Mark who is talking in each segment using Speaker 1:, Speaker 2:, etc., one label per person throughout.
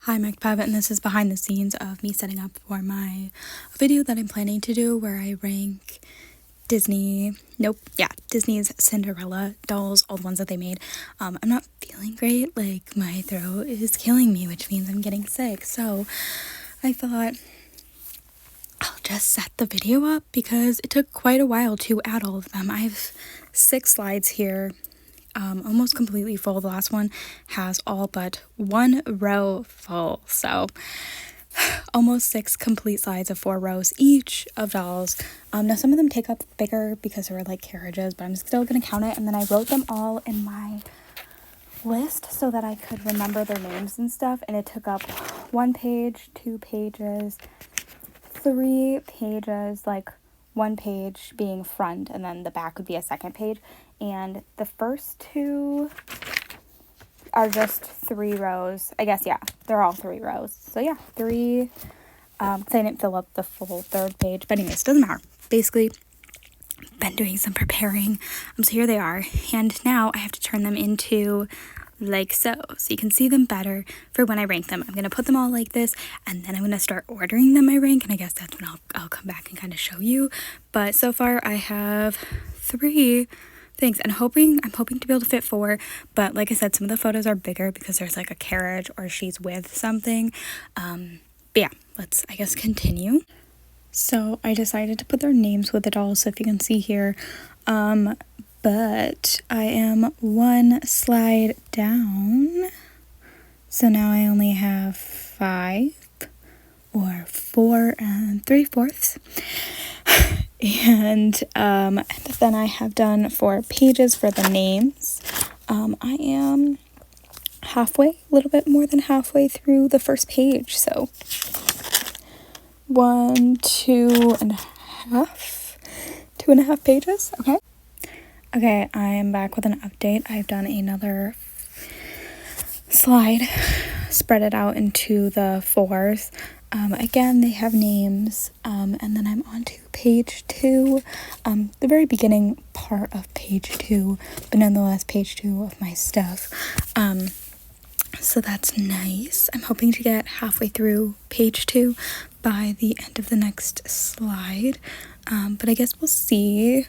Speaker 1: Hi, Mike Pavitt, and this is behind the scenes of me setting up for my video that I'm planning to do where I rank Disney's Cinderella dolls, all the ones that they made. I'm not feeling great, like my throat is killing me, which means I'm getting sick, so I thought I'll just set the video up because it took quite a while to add all of them. I have 6 slides here. Almost completely full. The last one has all but one row full, so almost 6 complete slides of 4 rows each of dolls. Now some of them take up bigger because they were like carriages, but I'm still gonna count it. And then I wrote them all in my list so that I could remember their names and stuff, and it took up 1 page, 2 pages, 3 pages, like 1 page being front, and then the back would be a second page. And the first 2 are just 3 rows. I guess, yeah, they're all 3 rows. So yeah, 3, because I didn't fill up the full 3rd page. But anyways, doesn't matter. Basically, been doing some preparing. So here they are. And now I have to turn them into like so you can see them better for when I rank them. I'm going to put them all like this, and then I'm going to start ordering them I rank, and I guess that's when I'll come back and kind of show you. But so far I have 3 things, and I'm hoping to be able to fit 4, but like I said, some of the photos are bigger because there's like a carriage or she's with something. But yeah, let's I guess continue. So I decided to put their names with the dolls, so if you can see here, but I am 1 slide down, so now I only have 5 or 4 and 3/4. And then I have done 4 pages for the names. I am halfway, a little bit more than halfway through the first page, so 1, 2.5 pages. Okay, I am back with an update. I've done another slide, spread it out into the 4s. Again, they have names, and then I'm on to page 2, the very beginning part of page 2, but nonetheless page 2 of my stuff. So that's nice. I'm hoping to get halfway through page 2 by the end of the next slide, but I guess we'll see.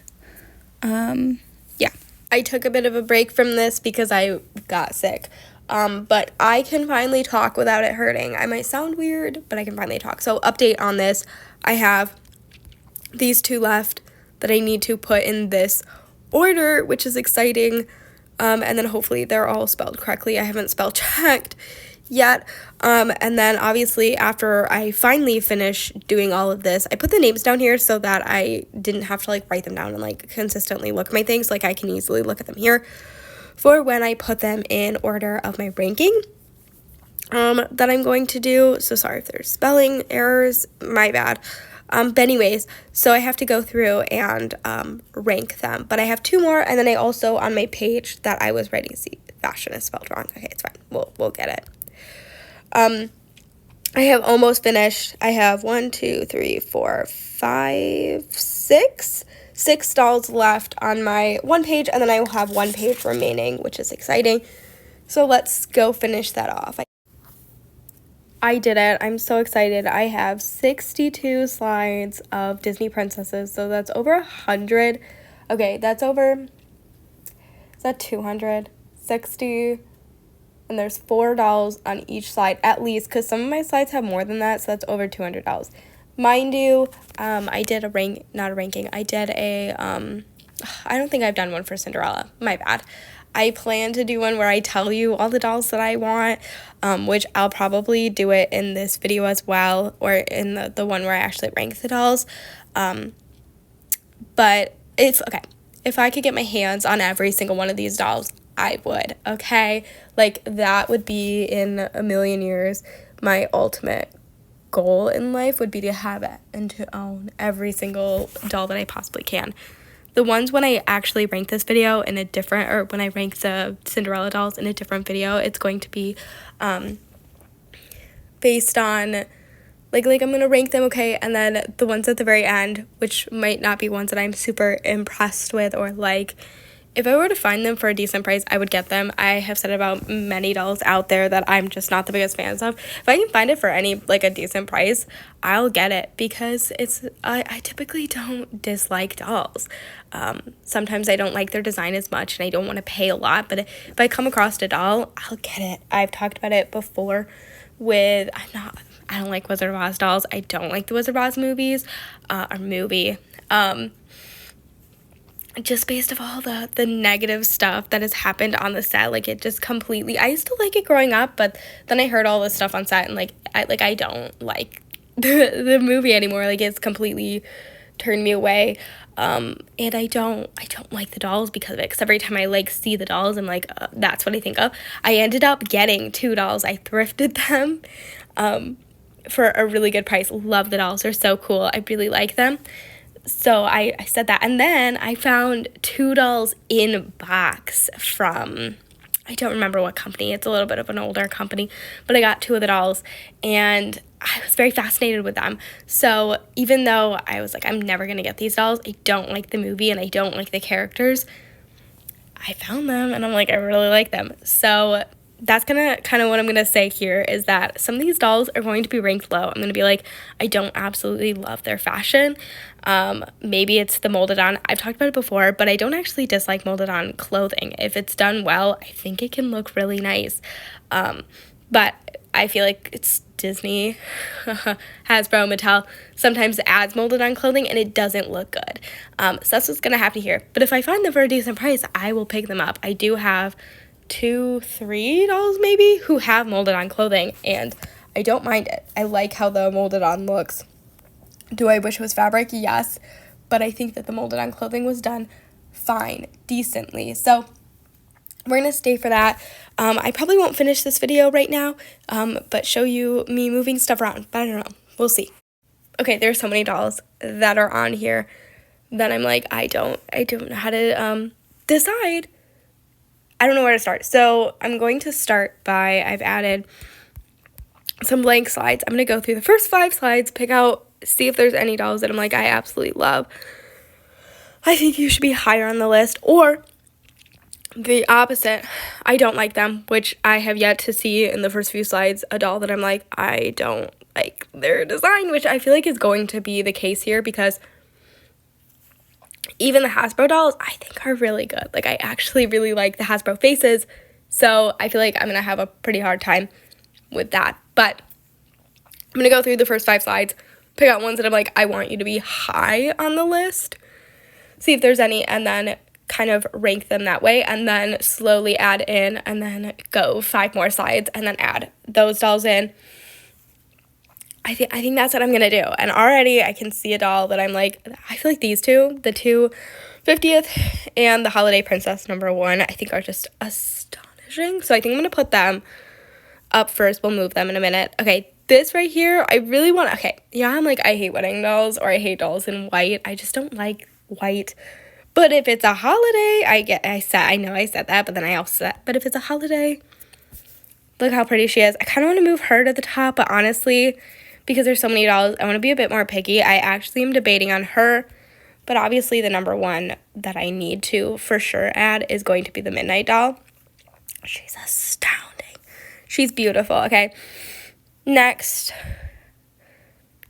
Speaker 1: Yeah,
Speaker 2: I took a bit of a break from this because I got sick. But I can finally talk without it hurting. I might sound weird, but I can finally talk. So update on this. I have these 2 left that I need to put in this order, which is exciting. And then hopefully they're all spelled correctly. I haven't spell checked yet. And then obviously after I finally finish doing all of this, I put the names down here so that I didn't have to like write them down and like consistently look at my things. Like I can easily look at them here for when I put them in order of my ranking that I'm going to do. So sorry if there's spelling errors, my bad. But anyways, so I have to go through and rank them. But I have 2 more, and then I also, on my page that I was writing, see, fashion is spelled wrong. Okay, it's fine. We'll get it. I have almost finished. I have 1, 2, 3, 4, 5, 6 dolls left on my 1 page, and then I will have 1 page remaining, which is exciting. So let's go finish that off. I did it. I'm so excited. I have 62 slides of Disney princesses, so that's over 100. Okay, that's over, is that 260? And there's 4 dolls on each slide, at least, because some of my slides have more than that, so that's over $200. Mind you, I did I did a, I don't think I've done one for Cinderella, my bad. I plan to do one where I tell you all the dolls that I want, which I'll probably do it in this video as well, or in the one where I actually rank the dolls. But if I could get my hands on every single one of these dolls, I would, okay? Like, that would be, in a million years, my ultimate goal in life would be to have it and to own every single doll that I possibly can. The ones when I actually rank this video in a different, or when I rank the Cinderella dolls in a different video, it's going to be based on, like I'm going to rank them, okay, and then the ones at the very end, which might not be ones that I'm super impressed with or like, if I were to find them for a decent price, I would get them. I have said about many dolls out there that I'm just not the biggest fans of. If I can find it for any, like, a decent price, I'll get it, because I typically don't dislike dolls. Sometimes I don't like their design as much and I don't want to pay a lot, but if I come across a doll, I'll get it. I've talked about it before with, I don't like Wizard of Oz dolls. I don't like the Wizard of Oz movies, or movie. Just based off all the negative stuff that has happened on the set, like, it just completely, I used to like it growing up, but then I heard all this stuff on set, and I don't like the movie anymore. Like, it's completely turned me away. And I don't like the dolls because of it, because every time I, like, see the dolls, I'm like, that's what I think of. I ended up getting 2 dolls. I thrifted them for a really good price. Love the dolls. They're so cool. I really like them. So I said that. And then I found 2 dolls in box from, I don't remember what company. It's a little bit of an older company. But I got 2 of the dolls, and I was very fascinated with them. So even though I was like, I'm never going to get these dolls, I don't like the movie and I don't like the characters, I found them and I'm like, I really like them. So that's kind of what I'm going to say here, is that some of these dolls are going to be ranked low. I'm going to be like, I don't absolutely love their fashion. Maybe it's the molded on. I've talked about it before, but I don't actually dislike molded on clothing. If it's done well, I think it can look really nice. But I feel like it's Disney, Hasbro, Mattel sometimes adds molded on clothing and it doesn't look good. So that's what's going to happen here. But if I find them for a decent price, I will pick them up. I do have 2-3 dolls maybe who have molded on clothing, and I don't mind it. I like how the molded on looks. Do I wish it was fabric? Yes, but I think that the molded on clothing was done fine, decently. So we're gonna stay for that. I probably won't finish this video right now, but show you me moving stuff around, but I don't know, we'll see. Okay, there's so many dolls that are on here that I'm like, I don't know how to decide. I don't know where to start. So I'm going to start by, I've added some blank slides. I'm going to go through the first 5 slides, pick out, see if there's any dolls that I'm like, I absolutely love. I think you should be higher on the list, or the opposite, I don't like them, which I have yet to see in the first few slides a doll that I'm like, I don't like their design, which I feel like is going to be the case here, because even the Hasbro dolls, I think, are really good. Like, I actually really like the Hasbro faces, so I feel like I'm going to have a pretty hard time with that. But I'm going to go through the first 5 slides, pick out ones that I'm like, I want you to be high on the list, see if there's any, and then kind of rank them that way, and then slowly add in, and then go 5 more slides, and then add those dolls in. I think that's what I'm going to do. And already I can see a doll that I'm like, I feel like these two, the 250th and the Holiday Princess #1, I think are just astonishing. So I think I'm going to put them up first. We'll move them in a minute. Okay, this right here, I really want, okay, yeah, I'm like, I hate wedding dolls, or I hate dolls in white. I just don't like white. But if it's a holiday, I know I said that, but then I also said, but if it's a holiday, look how pretty she is. I kind of want to move her to the top, but honestly, because there's so many dolls, I want to be a bit more picky. I actually am debating on her, but obviously the #1 that I need to for sure add is going to be the Midnight doll. She's astounding. She's beautiful, okay? Next,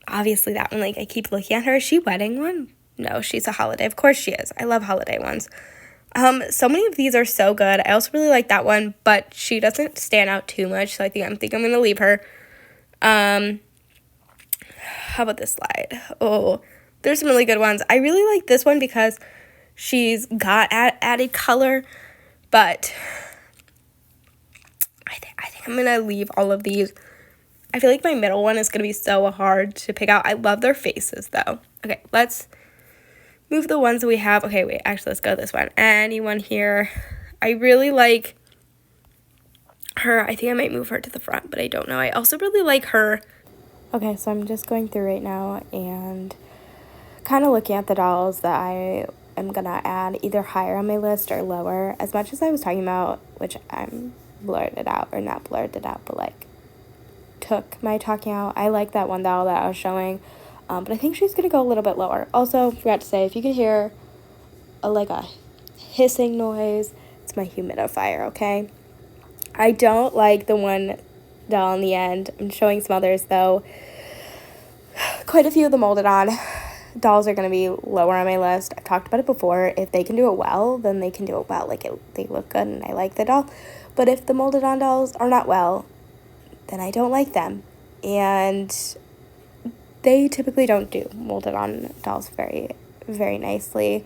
Speaker 2: obviously that one, like, I keep looking at her. Is she wedding one? No, she's a holiday. Of course she is. I love holiday ones. So many of these are so good. I also really like that one, but she doesn't stand out too much, so I think I'm going to leave her. How about this slide? Oh, there's some really good ones. I really like this one because she's got added color, but I think I'm going to leave all of these. I feel like my middle one is going to be so hard to pick out. I love their faces, though. Okay, let's move the ones that we have. Okay, wait, actually, let's go this one. Anyone here? I really like her. I think I might move her to the front, but I don't know. I also really like her. Okay, so I'm just going through right now and kind of looking at the dolls that I am going to add either higher on my list or lower. As much as I was talking about, which I'm blurred it out, or not blurred it out, but like took my talking out. I like that one doll that I was showing, but I think she's going to go a little bit lower. Also, forgot to say, if you could hear a hissing noise. It's my humidifier, okay? I don't like the one doll in the end. I'm showing some others, though. Quite a few of the molded on dolls are going to be lower on my list. I've talked about it before. If they can do it well, then they can do it well. Like, they look good and I like the doll. But if the molded on dolls are not well, then I don't like them. And they typically don't do molded on dolls very, very nicely.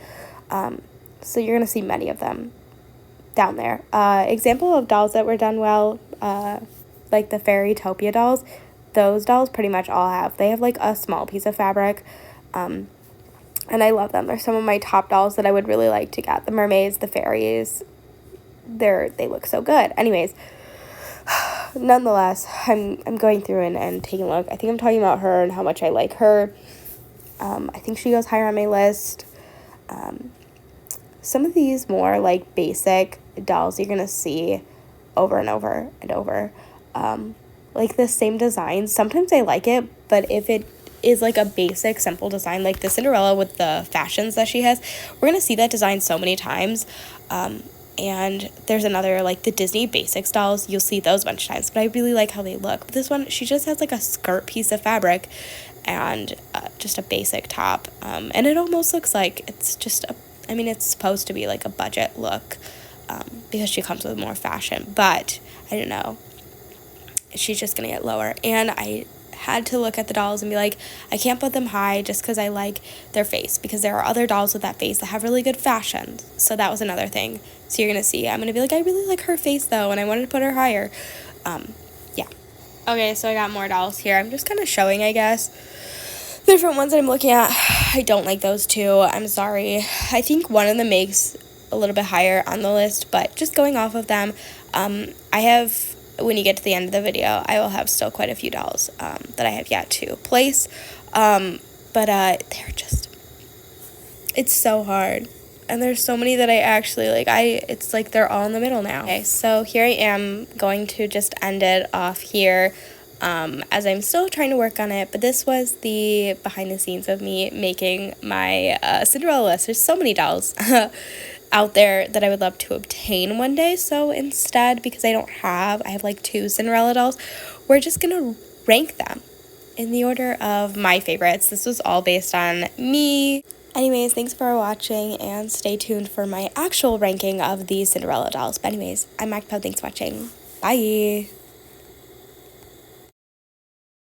Speaker 2: So you're going to see many of them down there. Example of dolls that were done well, like the Fairytopia dolls, those dolls pretty much all have. They have like a small piece of fabric, and I love them. They're some of my top dolls that I would really like to get. The mermaids, the fairies, they look so good. Anyways, nonetheless, I'm going through and taking a look. I think I'm talking about her and how much I like her. I think she goes higher on my list. Some of these more like basic dolls you're gonna see over and over and over. Like the same design. Sometimes I like it, but if it is like a basic, simple design, like the Cinderella with the fashions that she has, we're gonna see that design so many times. And there's another, like the Disney Basics dolls, you'll see those a bunch of times, but I really like how they look. But this one, she just has like a skirt piece of fabric and just a basic top. And it almost looks like it's just it's supposed to be like a budget look, because she comes with more fashion, but I don't know. She's just gonna get lower. And I had to look at the dolls and be like, I can't put them high just because I like their face, because there are other dolls with that face that have really good fashion. So that was another thing. So you're gonna see, I'm gonna be like, I really like her face though, and I wanted to put her higher. Yeah. Okay, so I got more dolls here. I'm just kind of showing, I guess, the different ones that I'm looking at. I don't like those two. I'm sorry. I think one of them makes a little bit higher on the list, but just going off of them, I have, when you get to the end of the video, I will have still quite a few dolls that I have yet to place. But they're just, it's so hard. And there's so many that I actually like. It's like they're all in the middle now. Okay, so here I am going to just end it off here, as I'm still trying to work on it. But this was the behind the scenes of me making my Cinderella list. There's so many dolls out there that I would love to obtain one day. So instead, because I have like 2 Cinderella dolls, we're just gonna rank them in the order of my favorites. This was all based on me. Anyways, thanks for watching, and stay tuned for my actual ranking of the Cinderella dolls. But anyways, I'm MacPo. Thanks for watching. Bye!